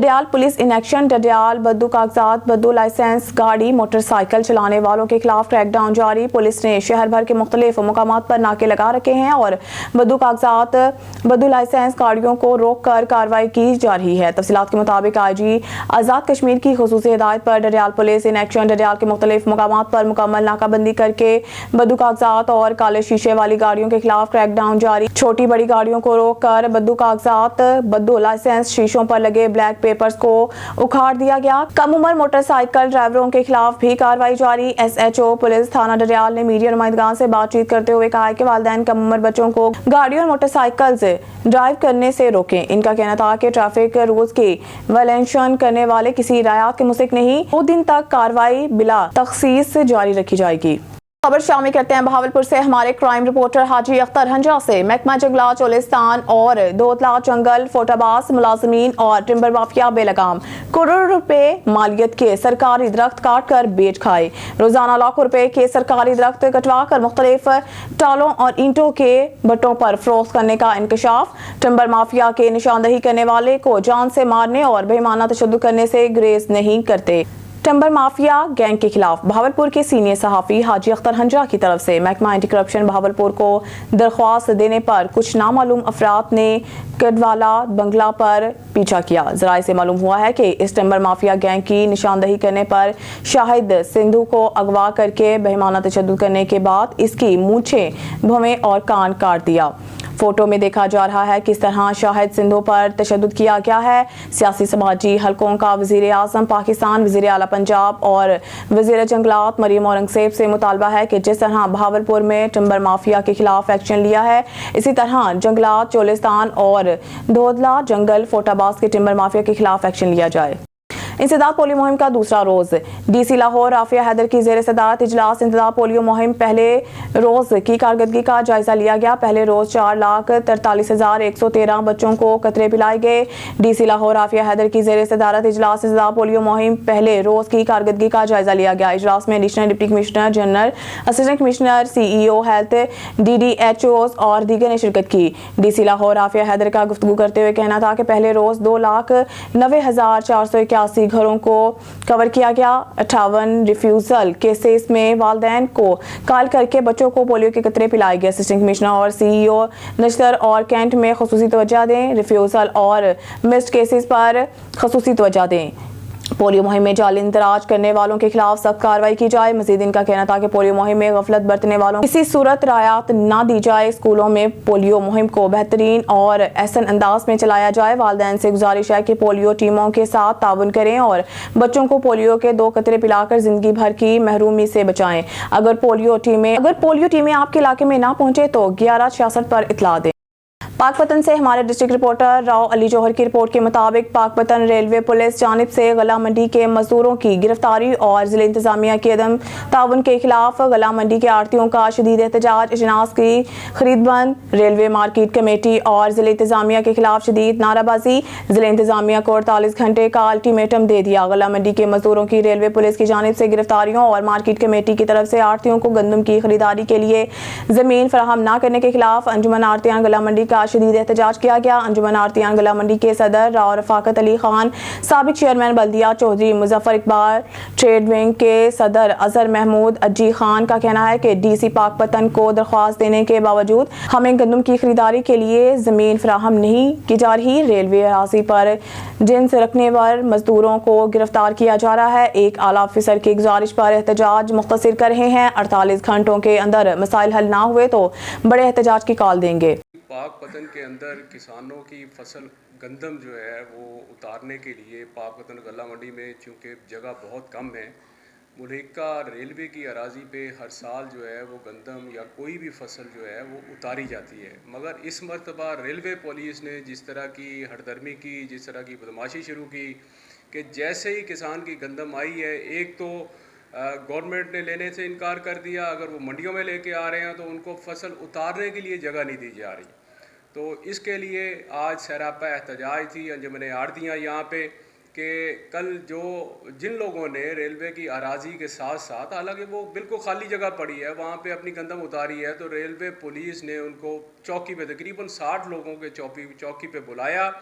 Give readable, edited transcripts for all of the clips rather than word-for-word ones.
Dadiyal police in action. Dadyal बद्दू कागजात, बद्दू लाइसेंस गाड़ी, मोटरसाइकिल चलाने वालों के खिलाफ क्रैकडाउन जारी। पुलिस ने शहर भर के मुख्तलिफ मुकामात पर नाके लगा रखे हैं और बद्दू कागजात, बद्दू लाइसेंस गाड़ियों को रोक कर कार्रवाई की जा रही है। तफसीलात के मुताबिक IG आज़ाद कश्मीर की खुसूसी हिदायत पर Dadiyal police in action Dadiyal के मुख्तलिफ मुकामात पर मुकम्मल नाकाबंदी करके बद्दू कागजात और काले शीशे वाली गाड़ियों के खिलाफ क्रैकडाउन जारी। छोटी बड़ी गाड़ियों को रोक कर बद्दू कागजात, बद्दू लाइसेंस शीशों पर लगे ब्लैक पेपर्स को उखाड़ दिया गया। कम उम्र मोटरसाइकिल ड्राइवरों के खिलाफ भी कार्रवाई जारी। SHO पुलिस थाना डडियाल ने मीडिया नुमाइंदगान से बातचीत करते हुए कहा कि वालिदैन कम उम्र बच्चों को गाड़ी और मोटरसाइकिल से ड्राइव करने से रोकें। इनका कहना था कि ट्रैफिक रूल्स की वायलेशन करने वाले किसी रियायत के मुसिक नहीं। 2 दिन तक कार्रवाई बिला तखसीस जारी रखी जाएगी। खबर शामिल करते हैं बहावलपुर से हमारे क्राइम रिपोर्टर हाजी अख्तर हंजा से। महकमा जंगलात चोलिस्तान और दोदला जंगल फोटाबाज मुलाजमीन और टिम्बर माफिया बेलगाम करोड़ों रुपए मालियत के सरकारी दरख्त काट कर बेच खाए। रोजाना लाखों रुपए के सरकारी दरख्त कटवा कर मुख्तलिफ टालों और ईंटों के भट्टों पर फरोख्त करने का इंकशाफ। टिम्बर माफिया के निशानदही करने वाले को जान से मारने और बेईमाना तशद्दुद करने से ग्रेज नहीं करते। टिम्बर माफिया गैंग के खिलाफ बहावलपुर के सीनियर सहाफी हाजी अख्तर हंजा की तरफ से महकमा एंटी करप्शन बहावलपुर को दरख्वास्त देने पर कुछ नामालूम अफराद ने कड़वाला बंगला पर पीछा किया। जराये से मालूम हुआ है कि इस टिम्बर माफिया गैंग की निशानदही करने पर शाहिद सिंधु को अगवा करके बेईमाना तशद्दुद करने के बाद इसकी मूंछें, भवें और कान काट दिया। फोटो में देखा जा रहा है किस तरह शाहिद सिंधु पर तशद्दुद किया गया है। सियासी समाजी हलकों का वजीर आज़म पाकिस्तान, वजीर आला पंजाब और वजीर जंगलात मरियम औरंगजेब से मुतालबा है कि जिस तरह बहावलपुर में टिम्बर माफिया के खिलाफ एक्शन लिया है, इसी तरह जंगलात चोलिस्तान और दोदला जंगल फोटाबाज के टिम्बर माफिया के खिलाफ एक्शन लिया जाए। इंसदाद पोलियो मुहिम का दूसरा रोज। DC लाहौर आफिया हैदर की जेर सदारत इजलास इंसदाद पोलियो मुहिम पहले रोज की कारकर्दगी का जायजा लिया गया। पहले रोज 4,43,113 बच्चों को कतरे पिलाए गए। DC लाहौर आफिया हैदर की जेर सदारत इजलास इंसदाद पोलियो मुहिम पहले रोज की कारकर्दगी का जायजा लिया गया। इजलास में additional deputy commissioner general, assistant commissioner, CEO health, DDHOs और दीगर ने शिरकत की। DC लाहौर आफिया हैदर का गुफ्तगू करते हुए कहना था कि पहले रोज 2,90,481 घरों को कवर किया गया। 58 रिफ्यूजल केसेस में वालिदैन को कॉल करके बच्चों को पोलियो के कतरे पिलाए गए। असिस्टेंट कमिश्नर और CEO नश्तर और कैंट में खसूसी तवज्जो दें। रिफ्यूजल और मिस्ड केसेस पर खसूसी तवज्जो दें। पोलियो मुहिम में जाली इंदराज करने वालों के खिलाफ सख्त कार्रवाई की जाए। मजीद इनका कहना था कि पोलियो मुहिम में गफलत बरतने वालों किसी सूरत रायत ना दी जाए। स्कूलों में पोलियो मुहिम को बेहतरीन और एहसन अंदाज में चलाया जाए। वालिदैन से गुजारिश है कि पोलियो टीमों के साथ ताउन करें और बच्चों को पोलियो के 2 कतरे पिलाकर जिंदगी भर की महरूमी से बचाएं। अगर पोलियो टीमें आपके इलाके में ना पहुंचे तो 1166 पर इतला दें। पाकपतन से हमारे डिस्ट्रिक्ट रिपोर्टर राव अली जौहर की रिपोर्ट के मुताबिक पाकपतन रेलवे पुलिस जानिब से गला मंडी के मजदूरों की गिरफ्तारी और जिला इंतजामिया के अदम ताउन के खिलाफ गला मंडी के आड़तियों का शदीद एहतजाज। अजनास की खरीद बंद, रेलवे मार्केट कमेटी और जिला इंतजामिया के खिलाफ शदीद नाराबाजी। जिला इंतजामिया को 48 घंटे का अल्टीमेटम दे दिया। गला मंडी के मजदूरों की रेलवे पुलिस की जानिब से गिरफ्तारियों और मार्केट कमेटी की तरफ से आड़तियों को गंदम की खरीदारी के लिए जमीन फराहम न करने के खिलाफ अंजुमन आड़तियान गला मंडी का शदीद एहतजाज किया गया। अंजुमन आड़तियान गला मंडी के सदर राव रफाकत अली खान, साबिक चेयरमैन बल्दिया चौधरी मुजफ्फर इकबाल, ट्रेड विंग के सदर अजहर महमूद अज्जी खान का कहना है कि DC पाकपतन को दरख्वास्त देने के बावजूद हमें गंदम की खरीदारी के लिए जमीन फराहम नहीं की जा रही। रेलवे अराजी पर जिन्स रखने पर मजदूरों को गिरफ्तार किया जा रहा है। एक आला अफसर की गुजारिश पर एहतजाज मुख्तसर कर रहे हैं। 48 घंटों के अंदर मसाइल हल ना हुए तो बड़े एहतजाज की कॉल देंगे। पाकपतन के अंदर किसानों की फसल गंदम जो है वो उतारने के लिए पाकपतन गला मंडी में चूँकि जगह बहुत कम है, मुल्का रेलवे की अराजी पे हर साल जो है वो गंदम या कोई भी फसल जो है वो उतारी जाती है। मगर इस मरतबा रेलवे पुलिस ने जिस तरह की हरदर्मी की, जिस तरह की बदमाशी शुरू की कि जैसे ही किसान की गंदम आई है, एक तो गवर्नमेंट ने लेने से इनकार कर दिया, अगर वो मंडियों में लेके आ रहे हैं तो उनको फसल उतारने के लिए जगह नहीं दी जा रही। तो इसके लिए आज सरापा एहतजाज थी अंजुमन आड़तियाँ यहाँ पे कि कल जिन लोगों ने रेलवे की अराजी के साथ साथ, हालांकि वो बिल्कुल खाली जगह पड़ी है, वहाँ पे अपनी गंदम उतारी है, तो रेलवे पुलिस ने उनको चौकी पे तकरीबन 60 लोगों के चौकी पे बुलाया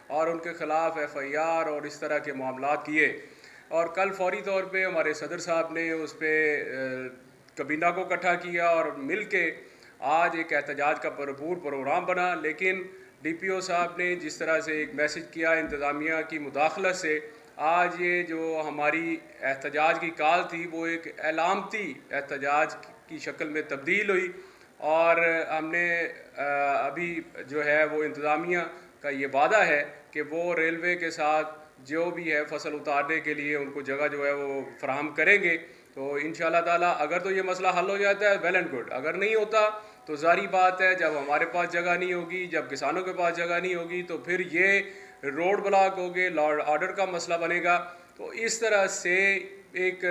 اور ان کے خلاف FIR اور اس طرح کے معاملات کیے. اور کل فوری طور پہ ہمارے صدر صاحب نے اس پہ کابینہ کو اکٹھا کیا اور مل کے آج ایک احتجاج کا بھرپور پروگرام بنا. لیکن DPO صاحب نے جس طرح سے ایک میسج کیا انتظامیہ کی مداخلت سے، آج یہ جو ہماری احتجاج کی کال تھی وہ ایک علامتی احتجاج کی شکل میں تبدیل ہوئی. اور ہم نے ابھی جو ہے وہ انتظامیہ کا یہ وعدہ ہے کہ وہ ریلوے کے ساتھ جو بھی ہے فصل اتارنے کے لیے ان کو جگہ جو ہے وہ فراہم کریں گے. تو انشاءاللہ تعالیٰ اگر تو یہ مسئلہ حل ہو جاتا ہے ویل اینڈ گڈ، اگر نہیں ہوتا تو ظاہری بات ہے جب ہمارے پاس جگہ نہیں ہوگی، جب کسانوں کے پاس جگہ نہیں ہوگی تو پھر یہ روڈ بلاک ہوگے، لا اینڈ آرڈر کا مسئلہ بنے گا. تو اس طرح سے ایک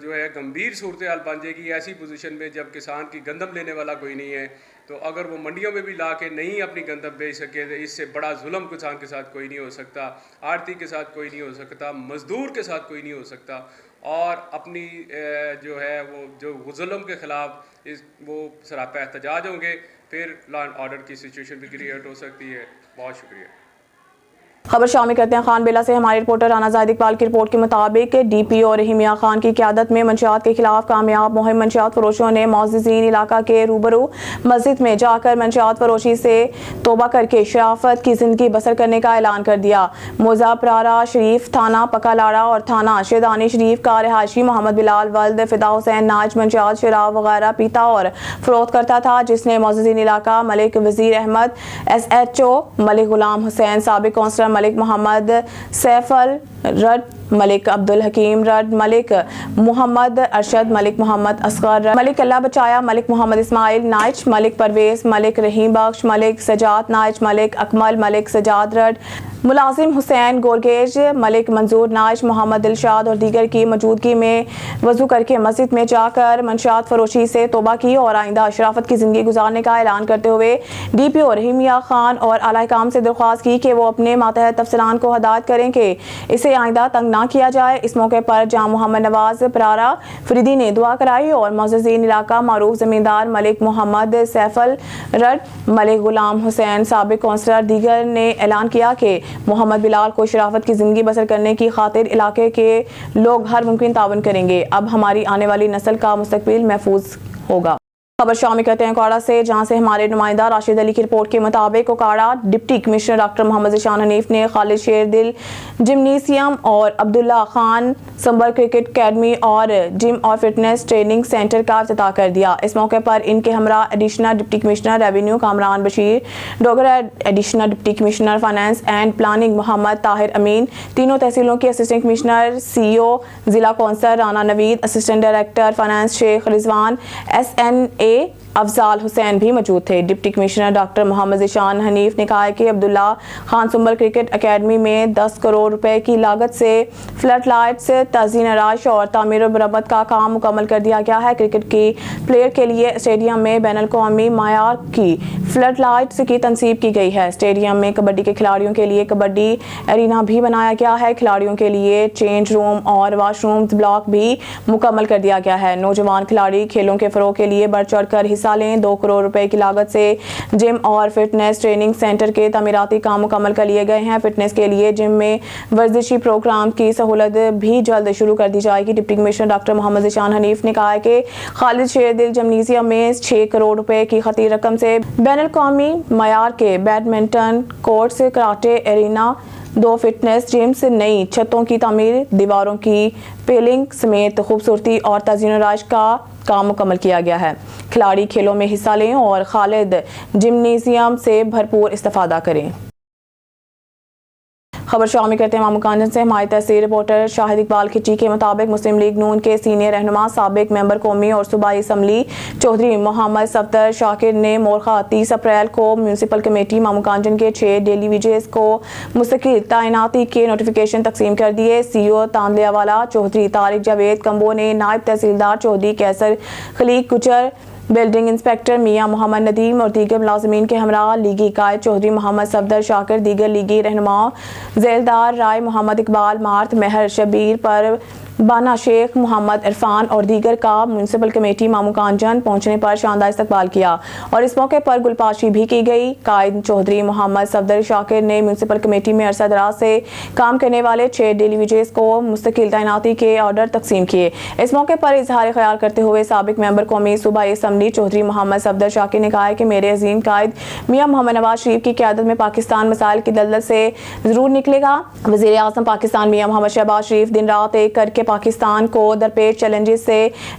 جو ہے گمبھیر صورتحال بن جائے گی ایسی پوزیشن میں جب کسان کی گندم لینے والا کوئی نہیں ہے. تو اگر وہ منڈیوں میں بھی لا کے نہیں اپنی گندم بیچ سکے تو اس سے بڑا ظلم کسان کے ساتھ کوئی نہیں ہو سکتا، آڑتی کے ساتھ کوئی نہیں ہو سکتا، مزدور کے ساتھ کوئی نہیں ہو سکتا. اور اپنی جو ہے وہ جو ظلم کے خلاف وہ سراپا احتجاج ہوں گے، پھر لا اینڈ آرڈر کی سچویشن بھی کریٹ ہو سکتی ہے. بہت شکریہ. خبر شامل کرتے ہیں خان بیلا سے. ہمارے رپورٹر رانا زاہد اقبال کی رپورٹ کے مطابق DPO رحیم میاں خان کی قیادت میں منشیات کے خلاف کامیاب مہم. منشیات فروشوں نے معززین علاقہ کے روبرو مسجد میں جا کر منشیات فروشی سے توبہ کر کے شرافت کی زندگی بسر کرنے کا اعلان کر دیا. موزہ پرارا شریف تھانہ پکا لاڑا اور تھانہ شیدانی شریف کا رہائشی محمد بلال ولد فدا حسین ناج منشیات شراب وغیرہ پیتا اور فروخت کرتا تھا، جس نے معززین علاقہ ملک وزیر احمد SHO ملک غلام حسین، سابق کونسلر ملک محمد سیف الرڈ، ملک عبدالحکیم رڈ، ملک محمد ارشد، ملک محمد اصغر رڈ، ملک اللہ بچایا، ملک محمد اسماعیل نائچ، ملک پرویز، ملک رحیم بخش، ملک سجاد نائچ، ملک اکمل، ملک سجاد رڈ، ملازم حسین گورگیج، ملک منظور نائچ، محمد دلشاد اور دیگر کی موجودگی میں وضو کر کے مسجد میں جا کر منشیات فروشی سے توبہ کی اور آئندہ شرافت کی زندگی گزارنے کا اعلان کرتے ہوئے DPO رحیم میاں خان اور اعلیٰ حکام سے درخواست کی کہ وہ اپنے ماتحت افسران کو ہدایت کریں کہ اسے آئندہ تنگ نہ کیا جائے. اس موقع پر جہاں محمد نواز پرارا فریدی نے دعا کرائی اور معززین علاقہ معروف زمیندار ملک محمد سیف الرڈ، ملک غلام حسین، سابق کونسلر دیگر نے اعلان کیا کہ محمد بلال کو شرافت کی زندگی بسر کرنے کی خاطر علاقے کے لوگ ہر ممکن تعاون کریں گے. اب ہماری آنے والی نسل کا مستقبل محفوظ ہوگا. خبر شامل کرتے ہیں کوکاڑا سے، جہاں سے ہمارے نمائندہ راشد علی کی رپورٹ کے مطابق کوکاڑا deputy commissioner doctor Muhammad Zeeshan Hanif نے خالد شیر دل جمنیزیم اور عبداللہ خان سمبر کرکٹ اکیڈمی اور جم اور فٹنس ٹریننگ سینٹر کا افتتاح کر دیا. اس موقع پر ان کے ہمراہ additional deputy commissioner revenue Kamran Bashir Dogar, additional deputy commissioner finance and planning Muhammad Tahir Amin, تینوں تحصیلوں کے اسسٹنٹ کمشنر، CO ضلع council Rana Naveed, assistant director finance Sheikh Rizwan, SNA Afzal Hussain بھی موجود تھے. Deputy commissioner doctor Muhammad Zeeshan Hanif نے کہا کہ عبداللہ خان سمبر کرکٹ اکیڈمی میں 10 کروڑ روپے کی لاگت سے فلڈ لائٹس، تزئین آرائش اور تعمیر و مرمت کا کام مکمل کر دیا گیا ہے. کرکٹ کی پلیئر کے لیے اسٹیڈیم میں بین الاقوامی معیار کی فلڈ لائٹس کی تنصیب کی گئی ہے. اسٹیڈیم میں کبڈی کے کھلاڑیوں کے لیے کبڈی ارینا بھی بنایا گیا ہے. کھلاڑیوں کے لیے چینج روم اور واش روم بلاک بھی مکمل کر دیا گیا ہے. نوجوان کھلاڑی کھیلوں کے فروغ کے لیے بڑھ چڑھ کر حصہ لیں. 2 کروڑ روپے کی لاگت سے جم اور فٹنس ٹریننگ سینٹر کے تعمیراتی کام مکمل کر لیے گئے ہیں. فٹنس کے لیے جم میں ورزشی پروگرام کی سہولت بھی جلد شروع کر دی جائے گی. Deputy commissioner doctor Muhammad Zeeshan Hanif نے کہا کہ خالد شیر دل جمنیزیم میں 6 کروڑ روپے کی خطیر رقم سے بین الاقوامی معیار کے badminton courts, karate arena, 2 fitness gyms, نئی چھتوں کی تعمیر، دیواروں کی پیلنگ سمیت خوبصورتی اور تزئین و آرائش کا کام مکمل کیا گیا ہے. کھلاڑی کھیلوں میں حصہ لیں اور خالد جمنیزیم سے بھرپور استفادہ کریں. خبر شامل کرتے ہیں مامو کانجن سے. ہماری تحصیل رپورٹر شاہد اقبال کھچی کے مطابق مسلم لیگ نون کے سینئر رہنما سابق ممبر قومی اور صوبائی اسمبلی چودھری محمد صفدر شاکر نے مورخہ 30 اپریل کو میونسپل کمیٹی مامو کانجن کے 6 ڈیلی ویجز کو مستقل تعیناتی کے نوٹیفیکیشن تقسیم کر دیے. CO تاندلیا والا چودھری طارق جاوید کمبو نے نائب تحصیلدار چودھری کیسر خلیق گجر، بلڈنگ انسپیکٹر میاں محمد ندیم اور دیگر ملازمین کے ہمراہ لیگی قائد چودھری محمد صفدر شاکر، دیگر لیگی رہنماؤں ذیلدار رائے محمد اقبال، مارت مہر شبیر پر बाना शेख मोहम्मद इरफान और दीगर का म्यूनसिपल कमेटी मामू कांजन पहुंचने पर शानदार इस्तकबाल किया और इस मौके पर गुलपाशी भी की गई। कायद चौधरी मोहम्मद सफदर शाकिर ने म्यूनसिपल कमेटी में अरसा दराज से काम करने वाले 6 डेली विजेस को मुस्तकिल तैनाती के ऑर्डर तकसीम किए। इस मौके पर इजहार ख्याल करते हुए साबिक मेंबर कौमी सूबाई असम्बली चौधरी मोहम्मद सफदर शाकिर ने कहा कि मेरे अजीम कायद मियां मोहम्मद नवाज शरीफ की क़यादत में पाकिस्तान मसाइल की दलदल से जरूर निकलेगा। वज़ीर आज़म पाकिस्तान मियां मोहम्मद शहबाज शरीफ दिन रात एक करके पाकिस्तान को दरपेश चैलेंजेस से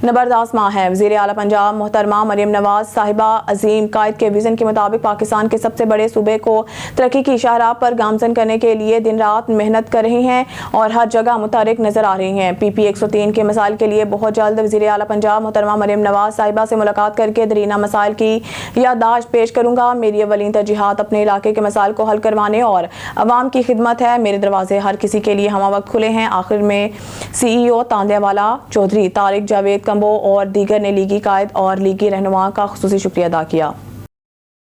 नबरदास्मा है। वज़ीर आला पंजाब मोहतरमा मरियम नवाज साहिबा अजीम कायद के विजन के मुताबिक पाकिस्तान के सबसे बड़े सूबे को तरक्की की शाहराह पर गामजन करने के लिए दिन रात मेहनत कर रही हैं और हर जगह मुतहरिक नजर आ रही हैं। PP 103 के मसाइल के लिए बहुत जल्द वज़ीर आला पंजाब मोहतरमा मरियम नवाज साहिबा से मुलाकात करके दरीना मसाइल की याददाश्त पेश करूंगा। मेरी अवलीन तरजीहात अपने इलाके के मसाइल को हल करवाने और अवाम की खिदमत है। मेरे दरवाजे हर किसी के लिए हम वक्त खुले हैं। आखिर में CEO तांदेवाला चौधरी तारिक जावेद कंबो और दीगर ने लीगी कायद और लीगी रहनुमा का खुसूसी शुक्रिया अदा किया।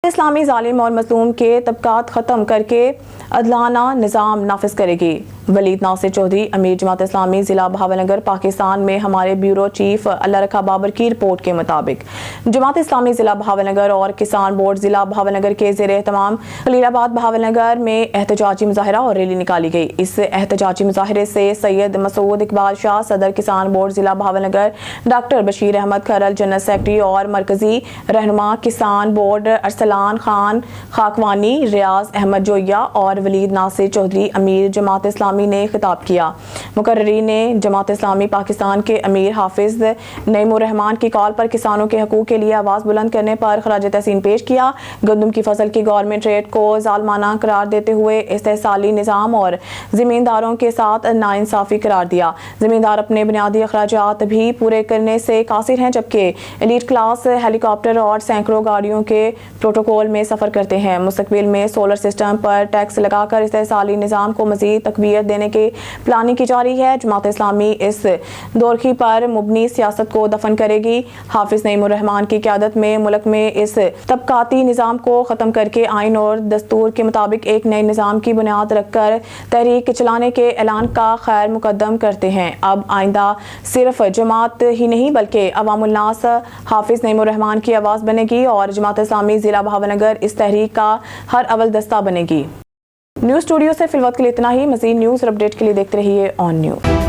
इस्लामी जालिम और मज़लूम के तबकात ख़त्म करके अदलाना निज़ाम नाफिज करेगी। वलीद नासिर चौधरी अमीर जमात इस्लामी ज़िला बहावलनगर पाकिस्तान में हमारे ब्यूरो चीफ अल्लाह रखा बाबर की रिपोर्ट के मुताबिक जमात इस्लामी ज़िला बहावलनगर और किसान बोर्ड ज़िला बहावलनगर के ज़ेर एहतमाम खलीलाबाद बहावलनगर में एहतजाजी मुजाहरा और रैली निकाली गई। इस एहतजाजी मुजाहरे से सैयद मसूद इकबाल शाह सदर किसान बोर्ड ज़िला बहावलनगर, डॉक्टर बशीर अहमद खरल जनरल सेक्रेटरी और मरकजी रहनुमा किसान बोर्ड अरसलान खान खाकवानी, रियाज अहमद जोया और वलीद नासिर चौधरी अमीर जमात इस्लामी ने खिताब किया। मुकर्रीरीन ने जमात इस्लामी पाकिस्तान के अमीर हाफिज नईमुर रहमान की कॉल पर किसानों के हकूक़ के लिए आवाज़ बुलंद करने पर खराज तहसीन पेश किया। गंदम की फसल की गवर्नमेंट रेट को जालमाना करार देते हुए इस्तेहसाली निज़ाम और ज़मींदारों के साथ नाइंसाफ़ी करार दिया। ज़मींदार अपने बुनियादी अखराजात भी पूरे करने से कासिर हैं, जबकि एलीट क्लास हेलीकॉप्टर और सैकड़ों गाड़ियों के प्रोटोकॉल में सफ़र करते हैं। मुस्तकबिल में सोलर सिस्टम पर टैक्स लगाकर इस्तेहसाली निज़ाम को मज़ीद तक़वियत देने की प्लानिंग की जा रही है। जमात इस्लामी इस दोरखी पर मुबनी सियासत को दफन करेगी। हाफिज नईमुर रहमान की क़यादत में मुल्क में इस तबकाती निज़ाम को ख़त्म करके आइन और दस्तूर के मुताबिक एक नए निज़ाम की बुनियाद रखकर तहरीक चलाने के ऐलान का खैर मुकद्दम करते हैं। अब आइंदा सिर्फ जमात ही नहीं बल्कि अवामुल नास हाफिज नईमुर रहमान की आवाज़ बनेगी और जमात इस्लामी ज़िला बहावलनगर इस तहरीक का हर अव्वल दस्ता बनेगी। न्यूज़ स्टूडियो से फिलवक्त के लिए इतना ही। मज़ीद न्यूज़ और अपडेट के लिए देखते रहिए ऑन न्यूज़।